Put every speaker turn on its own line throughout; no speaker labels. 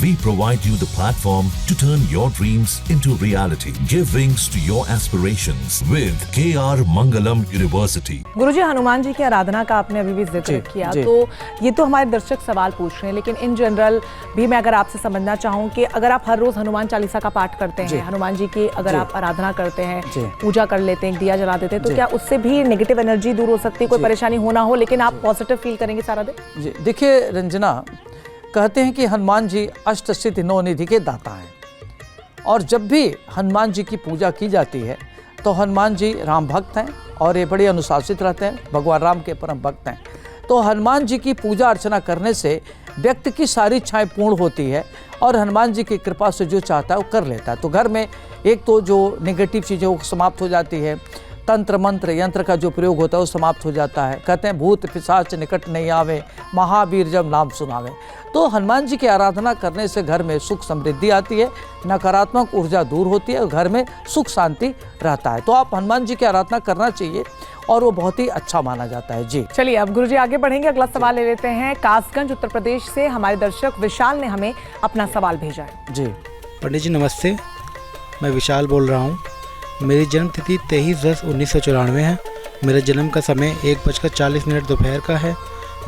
We provide you the platform to turn your dreams into reality. Give wings to your aspirations with KR Mangalam University.
गुरुजी, हनुमान जी की आराधना का आपने अभी भी जिक्र किया, तो ये तो हमारे दर्शक सवाल पूछ रहे हैं, लेकिन इन जनरल भी मैं अगर आपसे समझना चाहूँ कि अगर आप हर रोज हनुमान चालीसा का पाठ करते हैं, हनुमान जी की अगर आप आराधना करते हैं, पूजा कर लेते हैं, दिया जला देते हैं, तो क्या उससे भी नेगेटिव एनर्जी दूर हो सकती है? कोई परेशानी हो ना हो, लेकिन आप पॉजिटिव फील करेंगे सारा दिन?
जी देखिए रंजना, कहते हैं कि हनुमान जी अष्ट सिद्धि नौ निधि के दाता हैं, और जब भी हनुमान जी की पूजा की जाती है तो हनुमान जी राम भक्त हैं और ये बड़े अनुशासित रहते हैं, भगवान राम के परम भक्त हैं। तो हनुमान जी की पूजा अर्चना करने से व्यक्ति की सारी इच्छाएं पूर्ण होती है और हनुमान जी की कृपा से जो चाहता है वो कर लेता है। तो घर में एक तो जो नेगेटिव चीज़ें वो समाप्त हो जाती है, तंत्र मंत्र यंत्र का जो प्रयोग होता है वो समाप्त हो जाता है। कहते हैं भूत पिशाच निकट नहीं आवे, महावीर जब नाम सुनावे। तो हनुमान जी की आराधना करने से घर में सुख समृद्धि आती है, नकारात्मक ऊर्जा दूर होती है और घर में सुख शांति रहता है। तो आप हनुमान जी की आराधना करना चाहिए और वो बहुत ही अच्छा माना जाता है। जी
चलिए अब गुरुजी आगे बढ़ेंगे, अगला सवाल ले लेते हैं। कासगंज उत्तर प्रदेश से हमारे दर्शक विशाल ने हमें अपना सवाल भेजा है।
जी
पंडित जी नमस्ते, मैं विशाल बोल रहा हूँ। मेरी जन्म तिथि 23/10/1994 है। मेरे जन्म का समय 1:40 दोपहर का है।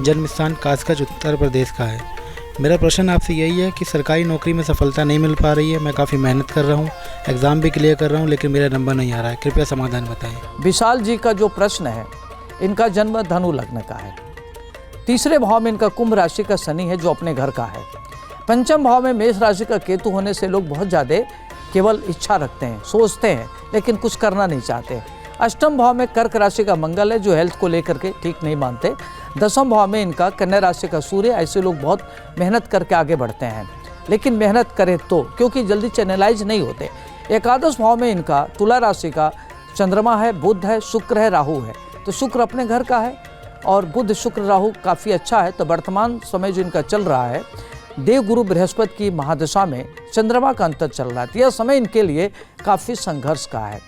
जन्म स्थान कासगंज उत्तर प्रदेश का है। मेरा प्रश्न आपसे यही है कि सरकारी नौकरी में सफलता नहीं मिल पा रही है। मैं काफ़ी मेहनत कर रहा हूँ, एग्ज़ाम भी क्लियर कर रहा हूँ, लेकिन मेरा नंबर नहीं आ रहा है। कृपया समाधान बताएं।
विशाल जी का जो प्रश्न है, इनका जन्म धनु लग्न का है। तीसरे भाव में इनका कुंभ राशि का शनि है जो अपने घर का है। पंचम भाव में मेष राशि का केतु होने से लोग बहुत ज़्यादा केवल इच्छा रखते हैं, सोचते हैं, लेकिन कुछ करना नहीं चाहते। अष्टम भाव में कर्क राशि का मंगल है जो हेल्थ को लेकर के ठीक नहीं मानते। दसम भाव में इनका कन्या राशि का सूर्य। ऐसे लोग बहुत मेहनत करके आगे बढ़ते हैं, लेकिन मेहनत करें तो, क्योंकि जल्दी चैनलाइज नहीं होते। एकादश भाव में इनका तुला राशि का चंद्रमा है, बुध है, शुक्र है, राहु है। तो शुक्र अपने घर का है और बुध शुक्र राहु काफ़ी अच्छा है। तो वर्तमान समय जो इनका चल रहा है, देव गुरु बृहस्पति की महादशा में चंद्रमा का अंतर चल रहा है। तो यह समय इनके लिए काफ़ी संघर्ष का है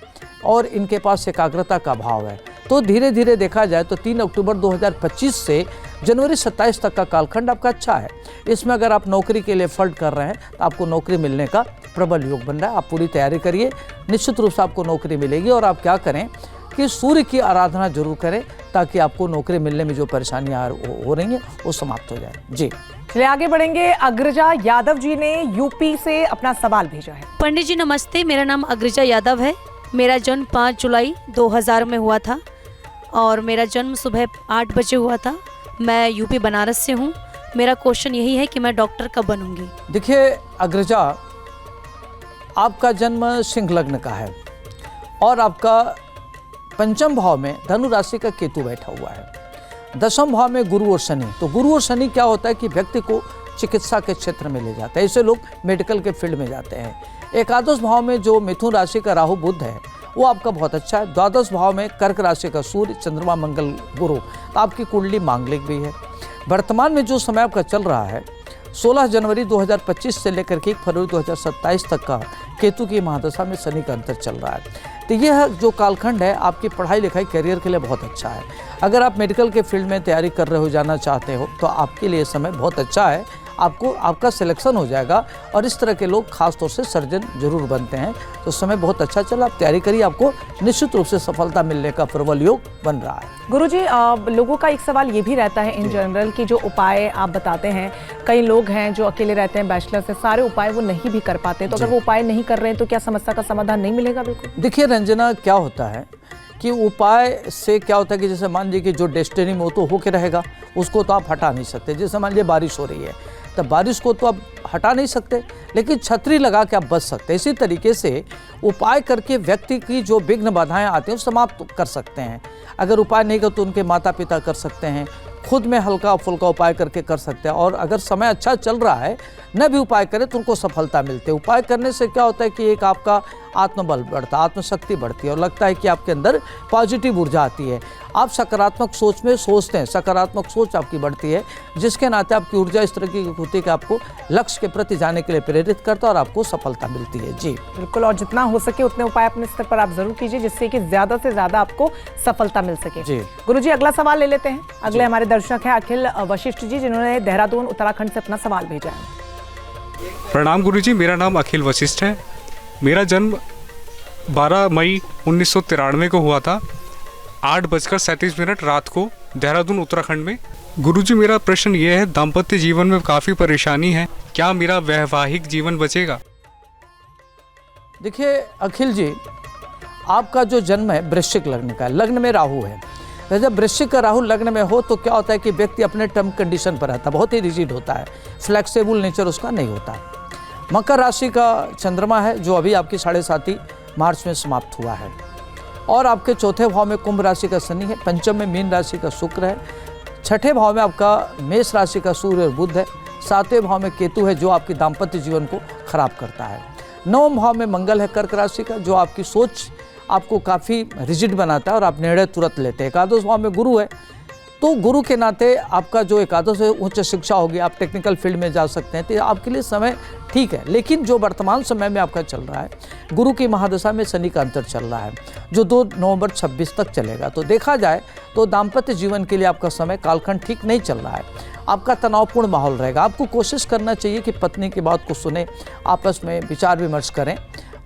और इनके पास एकाग्रता का भाव है। तो धीरे धीरे देखा जाए तो 3 अक्टूबर 2025 से जनवरी 27 तक का कालखंड आपका अच्छा है। इसमें अगर आप नौकरी के लिए फल्ट कर रहे हैं तो आपको नौकरी मिलने का प्रबल योग बन रहा है। आप पूरी तैयारी करिए, निश्चित रूप से आपको नौकरी मिलेगी। और आप क्या करें कि सूर्य की आराधना जरूर करें ताकि आपको नौकरी मिलने में जो परेशानियाँ हो रही हैं वो समाप्त हो जाए। जी
चलिए आगे बढ़ेंगे। अग्रजा यादव जी ने यूपी से अपना सवाल भेजा है।
पंडित जी नमस्ते, मेरा नाम अग्रजा यादव है। मेरा जन्म 5 जुलाई 2000 में हुआ था और मेरा जन्म सुबह 8 बजे हुआ था। मैं यूपी बनारस से हूँ। मेरा क्वेश्चन यही है कि मैं डॉक्टर कब बनूंगी? देखिए
अग्रजा, आपका जन्म सिंह लग्न का है और आपका पंचम भाव में धनु राशि का केतु बैठा हुआ है। दसम भाव में गुरु और शनि। तो गुरु और शनि क्या होता है कि व्यक्ति को चिकित्सा के क्षेत्र में ले जाता है, ऐसे लोग मेडिकल के फील्ड में जाते हैं। एकादश भाव में जो मिथुन राशि का राहु बुध है वो आपका बहुत अच्छा है। द्वादश भाव में कर्क राशि का सूर्य चंद्रमा मंगल गुरु। तो आपकी कुंडली मांगलिक भी है। वर्तमान में जो समय आपका चल रहा है 16 जनवरी 2025 से लेकर के 1 फरवरी 2027 तक का केतु की महादशा में शनि का अंतर चल रहा है। तो यह जो कालखंड है आपकी पढ़ाई लिखाई करियर के लिए बहुत अच्छा है। अगर आप मेडिकल के फील्ड में तैयारी कर रहे हो, जाना चाहते हो, तो आपके लिए समय बहुत अच्छा है। आपका सिलेक्शन हो जाएगा और इस तरह के लोग खास तौर से सर्जन जरूर बनते हैं। तो समय बहुत अच्छा चला, आप तैयारी करिए, आपको निश्चित रूप से सफलता मिलने का प्रबल योग बन रहा है।
गुरुजी, लोगों का एक सवाल ये भी रहता है इन जनरल कि जो उपाय आप बताते हैं, कई लोग हैं जो अकेले रहते हैं, बैचलर से, सारे उपाय वो नहीं भी कर पाते। तो अगर वो उपाय नहीं कर रहे हैं तो क्या समस्या का समाधान नहीं मिलेगा? बिल्कुल।
देखिए रंजना, क्या होता है कि उपाय से क्या होता है कि जैसे मान लीजिए कि जो डेस्टिनी में वो तो होके रहेगा, उसको तो आप हटा नहीं सकते। जैसे मान लीजिए बारिश हो रही है, तो बारिश को तो आप हटा नहीं सकते, लेकिन छतरी लगा के आप बच सकते हैं। इसी तरीके से उपाय करके व्यक्ति की जो विघ्न बाधाएं आती हैं वो समाप्त कर सकते हैं। अगर उपाय नहीं कर तो उनके माता पिता कर सकते हैं, खुद में हल्का फुल्का उपाय करके कर सकते हैं। और अगर समय अच्छा चल रहा है, न भी उपाय करें तो उनको सफलता मिलती है। उपाय करने से क्या होता है कि एक आपका आत्मबल बढ़ता है, आत्मशक्ति बढ़ती है और लगता है कि आपके अंदर पॉजिटिव ऊर्जा आती है। आप सकारात्मक सोच में सोचते हैं, सकारात्मक सोच आपकी बढ़ती है, जिसके नाते आपकी ऊर्जा इस तरह की होती है कि आपको लक्ष्य के प्रति जाने के लिए प्रेरित करता है और आपको सफलता मिलती है। जी
बिल्कुल, और जितना हो सके उतने उपाय अपने स्तर पर आप जरूर कीजिए, जिससे कि ज्यादा से ज्यादा आपको सफलता मिल सके।
जी
गुरुजी, अगला सवाल ले लेते हैं। अगले हमारे दर्शक हैं अखिल वशिष्ठ जी, जिन्होंने देहरादून उत्तराखंड से अपना सवाल भेजा है।
प्रणाम गुरुजी, मेरा नाम अखिल वशिष्ठ है। मेरा जन्म 12 मई 1993 को हुआ था, 8:37 रात को, देहरादून उत्तराखंड में। गुरुजी, मेरा प्रश्न ये है, दाम्पत्य जीवन में काफ़ी परेशानी है, क्या मेरा वैवाहिक जीवन बचेगा?
देखिए अखिल जी, आपका जो जन्म है वृश्चिक लग्न का है, लग्न में राहु है। तो जब वृश्चिक का राहु लग्न में हो तो क्या होता है कि व्यक्ति अपने टर्म कंडीशन पर रहता है, बहुत ही रिजिड होता है, फ्लेक्सिबल नेचर उसका नहीं होता है। मकर राशि का चंद्रमा है जो अभी आपकी 7.5 मार्च में समाप्त हुआ है, और आपके चौथे भाव में कुंभ राशि का शनि है, पंचम में मीन राशि का शुक्र है, छठे भाव में आपका मेष राशि का सूर्य और बुध है, सातवें भाव में केतु है जो आपकी दाम्पत्य जीवन को खराब करता है, नवम भाव में मंगल है कर्क राशि का जो आपकी सोच आपको काफ़ी रिजिड बनाता है और आप निर्णय तुरंत लेते हैं। एकादश भाव में गुरु है, तो गुरु के नाते आपका जो एकादश है उच्च शिक्षा होगी, आप टेक्निकल फील्ड में जा सकते हैं, तो आपके लिए समय ठीक है। लेकिन जो वर्तमान समय में आपका चल रहा है, गुरु की महादशा में शनि का अंतर चल रहा है जो 2 नवंबर 26 तक चलेगा। तो देखा जाए तो दाम्पत्य जीवन के लिए आपका समय कालखंड ठीक नहीं चल रहा है, आपका तनावपूर्ण माहौल रहेगा। आपको कोशिश करना चाहिए कि पत्नी की बात को सुने, आपस में विचार विमर्श करें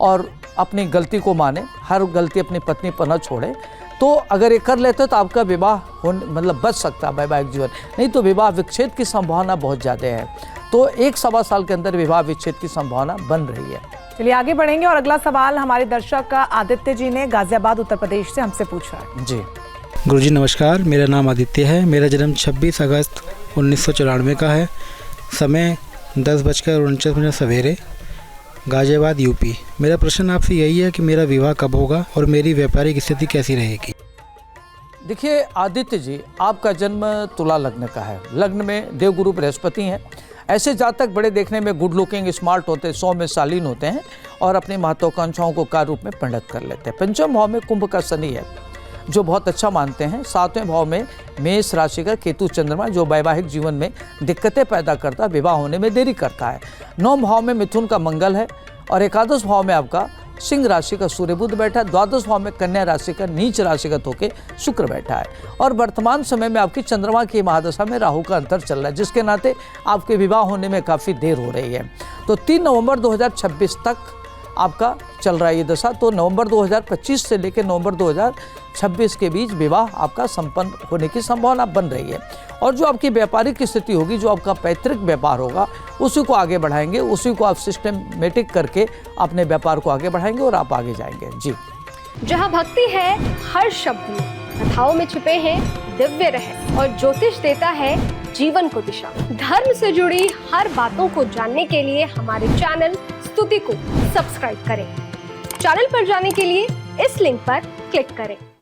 और अपनी गलती को माने, हर गलती अपनी पत्नी पर न छोड़े। तो अगर ये कर लेते तो आपका विवाह मतलब बच सकता है वैवाहिक जीवन, नहीं तो विवाह विच्छेद की संभावना बहुत ज़्यादा है। तो 1-1.25 साल के अंदर विवाह विच्छेद की संभावना बन रही है।
चलिए आगे बढ़ेंगे और अगला सवाल हमारे दर्शक आदित्य जी ने गाजियाबाद उत्तर प्रदेश से हमसे पूछा है।
जी
गुरुजी नमस्कार, मेरा नाम आदित्य है। मेरा जन्म 26 अगस्त 1994 का है। समय 10:49 सवेरे, गाजियाबाद यूपी। मेरा प्रश्न आपसे यही है कि मेरा विवाह कब होगा और मेरी व्यापारिक स्थिति कैसी रहेगी?
देखिए आदित्य जी, आपका जन्म तुला लग्न का है, लग्न में देवगुरु बृहस्पति हैं। ऐसे जातक बड़े देखने में गुड लुकिंग, स्मार्ट होते हैं, 100 में शालीन होते हैं और अपनी महत्वाकांक्षाओं को कार्य रूप में परिणत कर लेते हैं। पंचम भाव में कुंभ का शनि है जो बहुत अच्छा मानते हैं। सातवें भाव में मेष राशि का केतु चंद्रमा जो वैवाहिक जीवन में दिक्कतें पैदा करता है, विवाह होने में देरी करता है। नौम भाव में मिथुन का मंगल है और एकादश भाव में आपका सिंह राशि का सूर्य बुध बैठा है। द्वादश भाव में कन्या राशि का नीच राशिगत होकर शुक्र बैठा है और वर्तमान समय में आपकी चंद्रमा की महादशा में राहु का अंतर चल रहा है, जिसके नाते आपके विवाह होने में काफ़ी देर हो रही है। तो 3 नवंबर 2026 तक आपका चल रहा है ये दशा। तो नवंबर 2025 से लेकर नवंबर 2026 के बीच विवाह आपका संपन्न होने की संभावना बन रही है। और जो आपकी व्यापारिक स्थिति होगी, जो आपका पैतृक व्यापार होगा, उसी को आगे बढ़ाएंगे, उसी को आप सिस्टमेटिक करके अपने व्यापार को आगे बढ़ाएंगे और आप आगे जाएंगे। जी,
जहाँ भक्ति है हर शब्द में, कथाओं में छुपे हैं दिव्य रहस्य और ज्योतिष देता है जीवन को दिशा। धर्म से जुड़ी हर बातों को जानने के लिए हमारे चैनल स्तुति को सब्सक्राइब करें। चैनल पर जाने के लिए इस लिंक पर क्लिक करें।